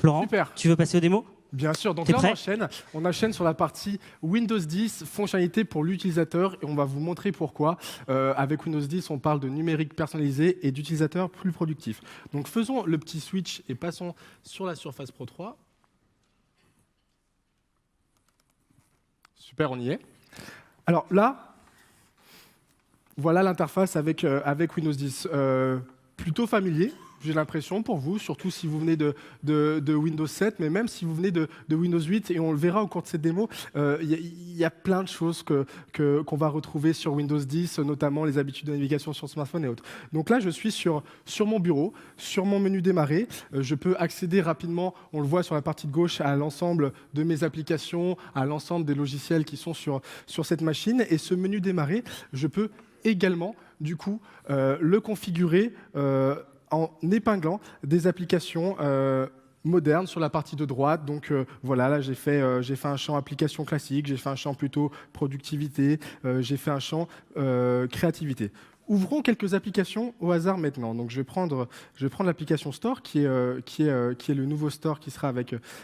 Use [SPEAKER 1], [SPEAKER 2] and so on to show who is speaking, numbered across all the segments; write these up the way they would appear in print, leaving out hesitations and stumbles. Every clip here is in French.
[SPEAKER 1] Florent,
[SPEAKER 2] Super.
[SPEAKER 1] tu veux passer aux démos?
[SPEAKER 2] Bien sûr, donc
[SPEAKER 1] T'es
[SPEAKER 2] là
[SPEAKER 1] prêt?
[SPEAKER 2] on enchaîne sur la partie Windows 10, fonctionnalité pour l'utilisateur, et on va vous montrer pourquoi. Avec Windows 10, on parle de numérique personnalisé et d'utilisateurs plus productifs. Donc faisons le petit switch et passons sur la Surface Pro 3. Super, on y est. Alors là, voilà l'interface avec Windows 10. Plutôt familier, j'ai l'impression, pour vous, surtout si vous venez de Windows 7, mais même si vous venez de Windows 8, et on le verra au cours de cette démo, il y a plein de choses qu'on va retrouver sur Windows 10, notamment les habitudes de navigation sur smartphone et autres. Donc là, je suis sur mon bureau, sur mon menu démarrer. Je peux accéder rapidement, on le voit sur la partie de gauche, à l'ensemble de mes applications, à l'ensemble des logiciels qui sont sur cette machine. Et ce menu démarrer, je peux également, du coup, le configurer en épinglant des applications modernes sur la partie de droite. Donc voilà, là j'ai fait un champ application classique, j'ai fait un champ plutôt productivité, j'ai fait un champ créativité. Ouvrons quelques applications au hasard maintenant. Donc je vais prendre l'application Store qui est le nouveau Store qui sera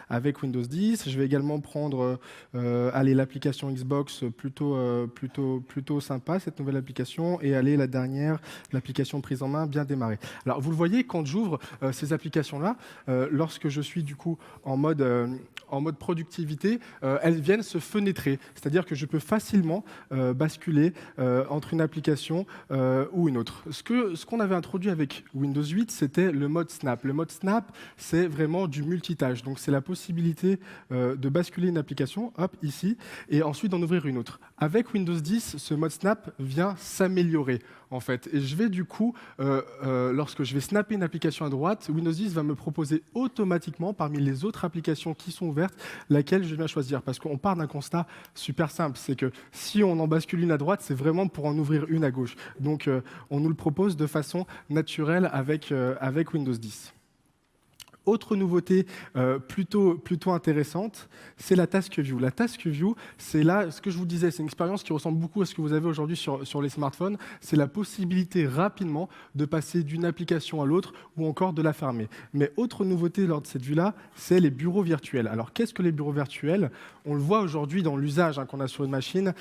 [SPEAKER 2] avec Windows 10. Je vais également prendre l'application Xbox plutôt sympa, cette nouvelle application, et la dernière, l'application prise en main, bien démarrée. Alors vous le voyez, quand j'ouvre ces applications-là, lorsque je suis du coup en mode productivité, elles viennent se fenêtrer. C'est-à-dire que je peux facilement basculer entre une application ou une autre. Ce qu'on avait introduit avec Windows 8, c'était le mode Snap. Le mode Snap, c'est vraiment du multitâche. Donc, c'est la possibilité de basculer une application, hop, ici, et ensuite d'en ouvrir une autre. Avec Windows 10, ce mode Snap vient s'améliorer, en fait. Et je vais du coup, lorsque je vais snapper une application à droite, Windows 10 va me proposer automatiquement, parmi les autres applications qui sont ouvertes, laquelle je viens choisir. Parce qu'on part d'un constat super simple, c'est que si on en bascule une à droite, c'est vraiment pour en ouvrir une à gauche. Donc, on nous le propose de façon naturelle avec Windows 10. Autre nouveauté plutôt intéressante, c'est la Task View. La Task View, c'est là, ce que je vous disais, c'est une expérience qui ressemble beaucoup à ce que vous avez aujourd'hui sur les smartphones. C'est la possibilité rapidement de passer d'une application à l'autre ou encore de la fermer. Mais autre nouveauté lors de cette vue-là, c'est les bureaux virtuels. Alors, qu'est-ce que les bureaux virtuels? On le voit aujourd'hui dans l'usage qu'on a sur une machine.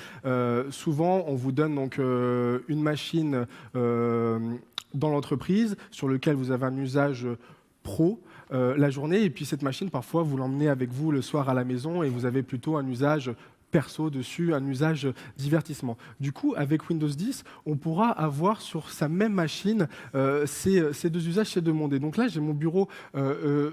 [SPEAKER 2] Souvent, on vous donne donc une machine dans l'entreprise sur laquelle vous avez un usage pro la journée, et puis cette machine, parfois, vous l'emmenez avec vous le soir à la maison et vous avez plutôt un usage perso dessus, un usage divertissement. Du coup, avec Windows 10, on pourra avoir sur sa même machine ces deux usages, ces deux mondes. Et donc là, j'ai mon bureau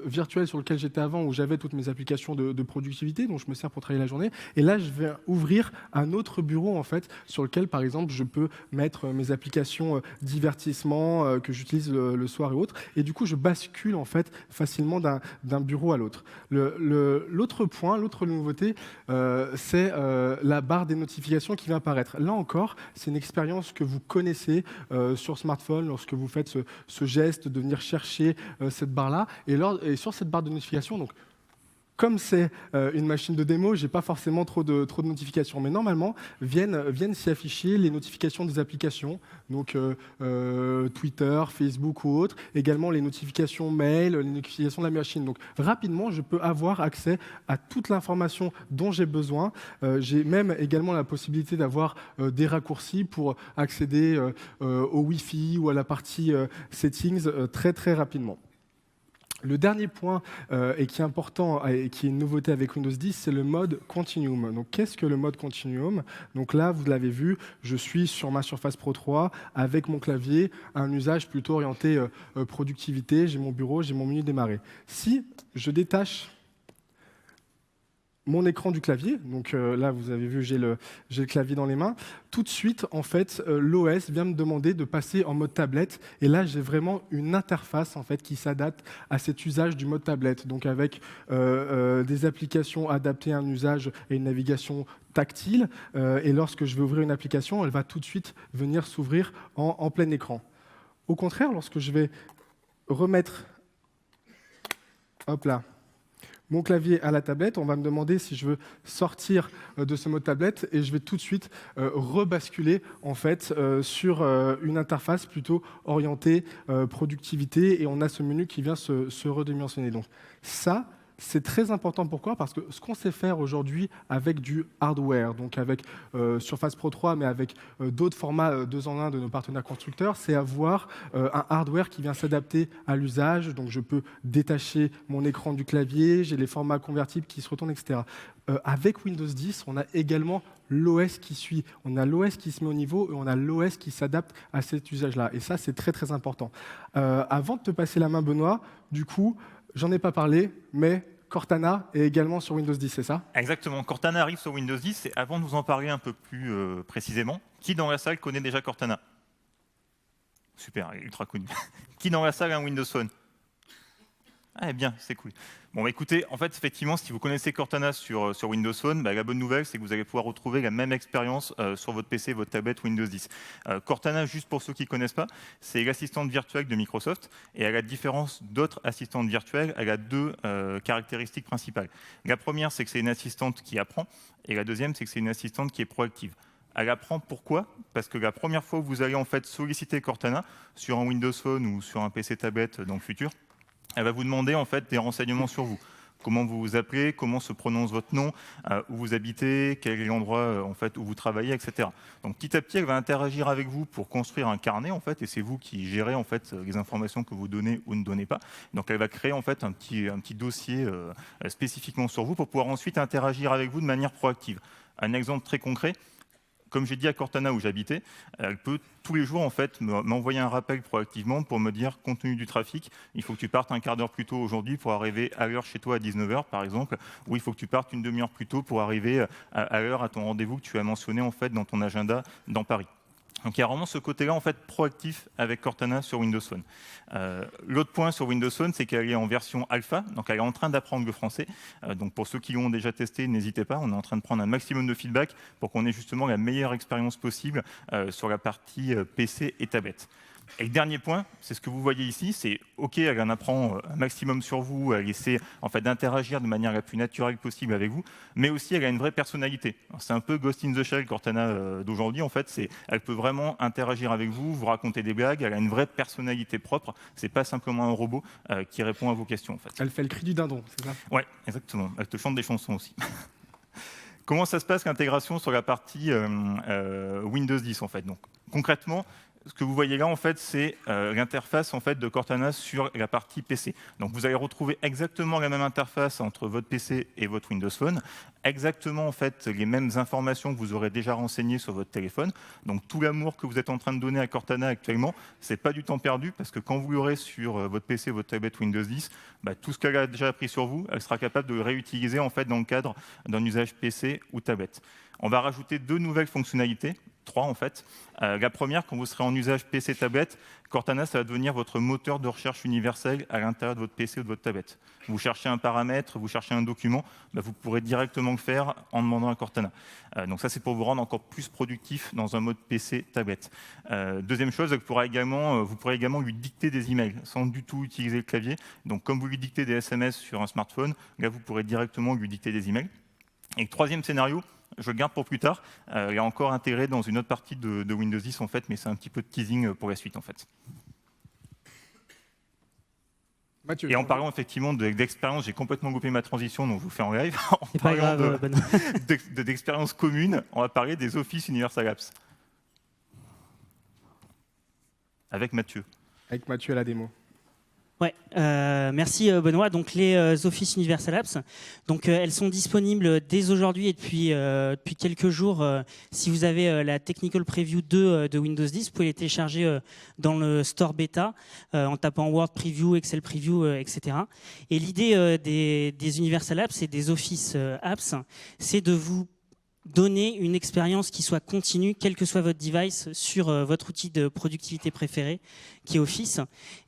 [SPEAKER 2] virtuel sur lequel j'étais avant, où j'avais toutes mes applications de productivité, dont je me sers pour travailler la journée. Et là, je vais ouvrir un autre bureau, en fait, sur lequel, par exemple, je peux mettre mes applications divertissement que j'utilise le soir et autres. Et du coup, je bascule, en fait, facilement d'un bureau à l'autre. L'autre point, l'autre nouveauté, c'est la barre des notifications qui vient apparaître. Là encore, c'est une expérience que vous connaissez sur smartphone lorsque vous faites ce geste de venir chercher cette barre-là. Et sur cette barre de notification, donc, comme c'est une machine de démo, je n'ai pas forcément trop de notifications. Mais normalement, viennent s'y afficher les notifications des applications, donc Twitter, Facebook ou autres. Également les notifications mail, les notifications de la machine. Donc rapidement, je peux avoir accès à toute l'information dont j'ai besoin. J'ai même également la possibilité d'avoir des raccourcis pour accéder au Wi-Fi ou à la partie settings très très rapidement. Le dernier point et qui est important et qui est une nouveauté avec Windows 10, c'est le mode Continuum. Donc, qu'est-ce que le mode Continuum? Donc là, vous l'avez vu, je suis sur ma Surface Pro 3 avec mon clavier, un usage plutôt orienté productivité. J'ai mon bureau, j'ai mon menu démarrer. Si je détache mon écran du clavier, donc là vous avez vu j'ai le clavier dans les mains, tout de suite en fait l'OS vient me demander de passer en mode tablette, et là j'ai vraiment une interface en fait qui s'adapte à cet usage du mode tablette, donc avec des applications adaptées à un usage et une navigation tactile, et lorsque je vais ouvrir une application, elle va tout de suite venir s'ouvrir en plein écran. Au contraire, lorsque je vais remettre, hop là, mon clavier à la tablette, on va me demander si je veux sortir de ce mode tablette, et je vais tout de suite rebasculer en fait sur une interface plutôt orientée productivité, et on a ce menu qui vient se redimensionner. Donc ça, c'est très important. Pourquoi? Parce que ce qu'on sait faire aujourd'hui avec du hardware, donc avec Surface Pro 3, mais avec d'autres formats 2 en 1 de nos partenaires constructeurs, c'est avoir un hardware qui vient s'adapter à l'usage. Donc je peux détacher mon écran du clavier, j'ai les formats convertibles qui se retournent, etc. Avec Windows 10, on a également l'OS qui suit. On a l'OS qui se met au niveau et on a l'OS qui s'adapte à cet usage-là. Et ça, c'est très, très important. Avant de te passer la main, Benoît, du coup, j'en ai pas parlé, mais Cortana est également sur Windows 10, c'est ça?
[SPEAKER 1] Exactement. Cortana arrive sur Windows 10. Et avant de vous en parler un peu plus précisément, qui dans la salle connaît déjà Cortana? Super, ultra connu. Qui dans la salle a un Windows Phone? Ah, bien, c'est cool. Bon, bah, écoutez, en fait, effectivement, si vous connaissez Cortana sur Windows Phone, bah, la bonne nouvelle, c'est que vous allez pouvoir retrouver la même expérience sur votre PC, votre tablette Windows 10. Cortana, juste pour ceux qui ne connaissent pas, c'est l'assistante virtuelle de Microsoft. Et à la différence d'autres assistantes virtuelles, elle a deux caractéristiques principales. La première, c'est que c'est une assistante qui apprend. Et la deuxième, c'est que c'est une assistante qui est proactive. Elle apprend pourquoi? Parce que la première fois que vous allez en fait solliciter Cortana sur un Windows Phone ou sur un PC tablette dans le futur, elle va vous demander en fait des renseignements sur vous. Comment vous vous appelez, comment se prononce votre nom, où vous habitez, quel est l'endroit en fait où vous travaillez, etc. Donc petit à petit, elle va interagir avec vous pour construire un carnet en fait, et c'est vous qui gérez en fait les informations que vous donnez ou ne donnez pas. Donc elle va créer en fait un petit dossier spécifiquement sur vous pour pouvoir ensuite interagir avec vous de manière proactive. Un exemple très concret. Comme j'ai dit à Cortana où j'habitais, elle peut tous les jours en fait m'envoyer un rappel proactivement pour me dire, compte tenu du trafic, il faut que tu partes un quart d'heure plus tôt aujourd'hui pour arriver à l'heure chez toi à 19h par exemple, ou il faut que tu partes une demi-heure plus tôt pour arriver à l'heure à ton rendez-vous que tu as mentionné en fait dans ton agenda dans Paris. Donc il y a vraiment ce côté-là en fait proactif avec Cortana sur Windows Phone. L'autre point sur Windows Phone, c'est qu'elle est en version alpha, donc elle est en train d'apprendre le français. Donc pour ceux qui l'ont déjà testé, n'hésitez pas, on est en train de prendre un maximum de feedback pour qu'on ait justement la meilleure expérience possible sur la partie PC et tablette. Et le dernier point, c'est ce que vous voyez ici, c'est OK, elle en apprend un maximum sur vous, elle essaie en fait d'interagir de manière la plus naturelle possible avec vous, mais aussi elle a une vraie personnalité. C'est un peu Ghost in the Shell Cortana d'aujourd'hui, en fait, elle peut vraiment interagir avec vous, vous raconter des blagues, elle a une vraie personnalité propre, c'est pas simplement un robot qui répond à vos questions en fait.
[SPEAKER 2] Elle fait le cri du dindon, c'est ça?
[SPEAKER 1] Ouais, exactement, elle te chante des chansons aussi. Comment ça se passe l'intégration sur la partie Windows 10 en fait? Donc concrètement, ce que vous voyez là, en fait, c'est l'interface en fait, de Cortana sur la partie PC. Donc, vous allez retrouver exactement la même interface entre votre PC et votre Windows Phone, exactement en fait, les mêmes informations que vous aurez déjà renseignées sur votre téléphone. Donc, tout l'amour que vous êtes en train de donner à Cortana actuellement, ce n'est pas du temps perdu, parce que quand vous l'aurez sur votre PC, votre tablette Windows 10, bah, tout ce qu'elle a déjà appris sur vous, elle sera capable de le réutiliser en fait, dans le cadre d'un usage PC ou tablette. On va rajouter 2 nouvelles fonctionnalités. 3 en fait. La première, quand vous serez en usage PC tablette, Cortana, ça va devenir votre moteur de recherche universel à l'intérieur de votre PC ou de votre tablette. Vous cherchez un paramètre, vous cherchez un document, bah, vous pourrez directement le faire en demandant à Cortana. Donc ça, c'est pour vous rendre encore plus productif dans un mode PC tablette. Deuxième chose, vous pourrez également lui dicter des emails sans du tout utiliser le clavier. Donc comme vous lui dictez des SMS sur un smartphone, là, vous pourrez directement lui dicter des emails. Et le troisième scénario, je le garde pour plus tard, il est encore intégré dans une autre partie de Windows 10 en fait, mais c'est un petit peu de teasing pour la suite en fait.
[SPEAKER 2] Mathieu,
[SPEAKER 1] et en parlant effectivement d'expérience, j'ai complètement loupé ma transition, donc je vous fais en live.
[SPEAKER 3] C'est pas grave,
[SPEAKER 1] d'expérience commune, on va parler des Office Universal Apps. Avec Mathieu.
[SPEAKER 2] Avec Mathieu à la démo.
[SPEAKER 3] Ouais, merci Benoît. Donc les Office Universal Apps, donc elles sont disponibles dès aujourd'hui et depuis quelques jours. Si vous avez la Technical Preview 2 de Windows 10, vous pouvez les télécharger dans le Store Beta en tapant Word Preview, Excel Preview, etc. Et l'idée des Universal Apps et des Office Apps, c'est de vous donner une expérience qui soit continue, quel que soit votre device, sur votre outil de productivité préféré, qui est Office,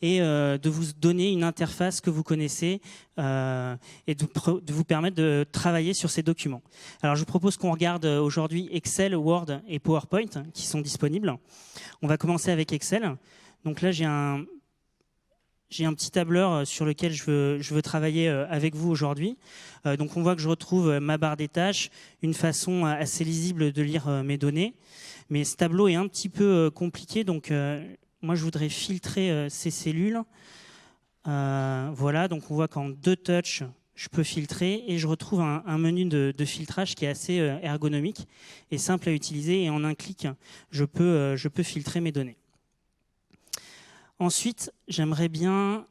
[SPEAKER 3] et de vous donner une interface que vous connaissez et de vous permettre de travailler sur ces documents. Alors, je vous propose qu'on regarde aujourd'hui Excel, Word et PowerPoint qui sont disponibles. On va commencer avec Excel. Donc là, j'ai un petit tableur sur lequel je veux travailler avec vous aujourd'hui. Donc on voit que je retrouve ma barre des tâches, une façon assez lisible de lire mes données. Mais ce tableau est un petit peu compliqué, donc moi je voudrais filtrer ces cellules. Voilà, donc on voit qu'en 2 touches, je peux filtrer et je retrouve un menu de filtrage qui est assez ergonomique et simple à utiliser. Et en un clic, je peux filtrer mes données. Ensuite, j'aimerais bien...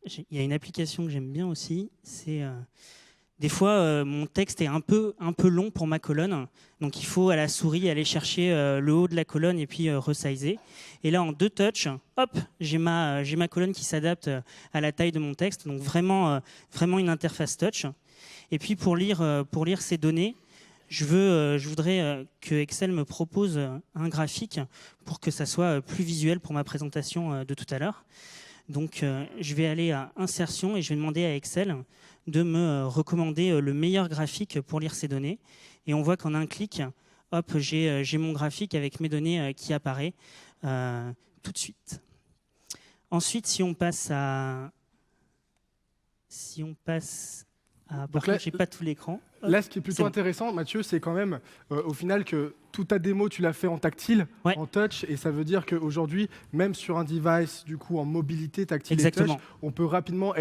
[SPEAKER 3] Il y a une application que j'aime bien aussi, c'est... Des fois, mon texte est un peu long pour ma colonne, donc il faut à la souris aller chercher le haut de la colonne et puis resizer. Et là, en 2 touches, hop, j'ai ma colonne qui s'adapte à la taille de mon texte, donc vraiment une interface touch. Et puis pour lire ces données, je voudrais que Excel me propose un graphique pour que ça soit plus visuel pour ma présentation de tout à l'heure. Donc, je vais aller à Insertion et je vais demander à Excel de me recommander le meilleur graphique pour lire ces données. Et on voit qu'en un clic, hop, j'ai mon graphique avec mes données qui apparaît tout de suite. Ensuite, si on passe à... Par contre, j'ai pas tout l'écran.
[SPEAKER 2] Là, ce qui est plutôt
[SPEAKER 3] bon.
[SPEAKER 2] intéressant, Mathieu, c'est quand même au final que toute ta démo, tu l'as fait en tactile,
[SPEAKER 3] Ouais.
[SPEAKER 2] en touch, et ça veut dire qu'aujourd'hui, même sur un device, du coup, en mobilité tactile et touch,
[SPEAKER 3] Exactement.
[SPEAKER 2] on peut rapidement